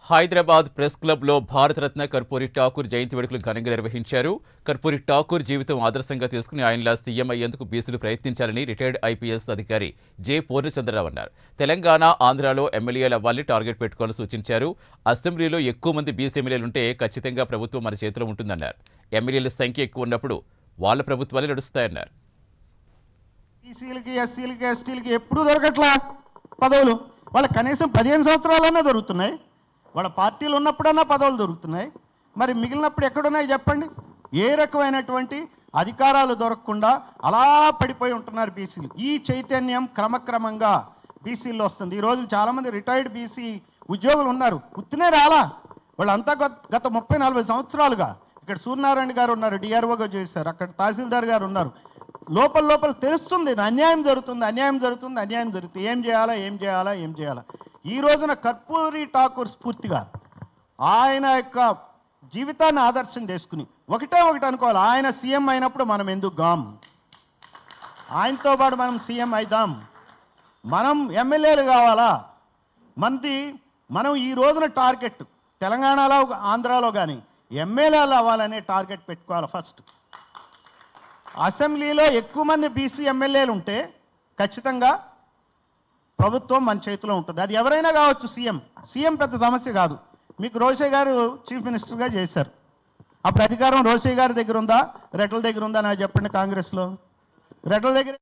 Hyderabad press క్లబ్లో భారతరత్న కర్పూరి ఠాకూర్ జయంతి వేడుకలు ఘనంగా నిర్వహించారు. కర్పూరి ఠాకూర్ జీవితం ఆదర్శంగా తీసుకుని ఆయనలా సీఎం అయ్యేందుకు బీసీలు ప్రయత్నించాలని రిటైర్డ్ ఐపీఎస్ అధికారి జె పూర్ణచంద్రరావు అన్నారు. తెలంగాణ, ఆంధ్రాలో ఎమ్మెల్యేలు అవ్వాలని టార్గెట్ పెట్టుకోవాలని సూచించారు. అసెంబ్లీలో ఎక్కువ మంది బీసీ ఎమ్మెల్యేలుంటే ఖచ్చితంగా ప్రభుత్వం మన చేతిలో ఉంటుందన్నారు. ఎమ్మెల్యేల సంఖ్య ఎక్కువ ఉన్నప్పుడు వాళ్ళ ప్రభుత్వాలే నడుస్తాయన్నారు. బీసీలకి, ఎస్సీలకి, ఎస్టీలకి ఎప్పుడు దొరకట్లా పదవులు. వాళ్ళకి కనీసం 15 సంవత్సరాలన్నా దొరుకుతున్నాయి. వాళ్ళ పార్టీలు ఉన్నప్పుడన్నా పదవులు దొరుకుతున్నాయి. మరి మిగిలినప్పుడు ఎక్కడున్నాయి చెప్పండి? ఏ రకమైనటువంటి అధికారాలు దొరకకుండా అలా పడిపోయి ఉంటున్నారు బీసీలు. ఈ చైతన్యం క్రమక్రమంగా బీసీల్లో వస్తుంది. ఈరోజు చాలామంది రిటైర్డ్ బీసీ ఉద్యోగులు ఉన్నారు. ఉత్తినే రాలా, వాళ్ళంతా గత 30-40 సంవత్సరాలుగా. ఇక్కడ సూర్యనారాయణ గారు ఉన్నారు, డిఆర్ఓగా చేశారు. అక్కడ తహసీల్దార్ గారు ఉన్నారు. లోపల తెలుస్తుంది అన్యాయం జరుగుతుంది. ఏం చేయాలా? ఈ రోజున కర్పూరి ఠాకూర్ స్ఫూర్తిగా ఆయన యొక్క జీవితాన్ని ఆదర్శం చేసుకుని ఒకటి అనుకోవాలి. ఆయన సీఎం అయినప్పుడు మనం ఎందుకు గాం, ఆయనతో పాటు మనం సీఎం అయిదాం. మనం ఎమ్మెల్యేలు కావాలా? మనం ఈ రోజున టార్గెట్ తెలంగాణలో, ఆంధ్రాలో కానీ ఎమ్మెల్యేలు అవ్వాలనే టార్గెట్ పెట్టుకోవాలి. ఫస్ట్ అసెంబ్లీలో ఎక్కువ మంది బీసీ ఎమ్మెల్యేలు ఉంటే ఖచ్చితంగా ప్రభుత్వం మన చేతిలో ఉంటుంది. అది ఎవరైనా కావచ్చు. సీఎం పెద్ద సమస్య కాదు. మీకు రోషయ్య గారు చీఫ్ మినిస్టర్గా చేశారు. అప్పుడు అధికారం రోషయ్య గారి దగ్గర ఉందా, రెడ్ల దగ్గర ఉందా? నాకు చెప్పండి. కాంగ్రెస్లో రెడ్ల దగ్గర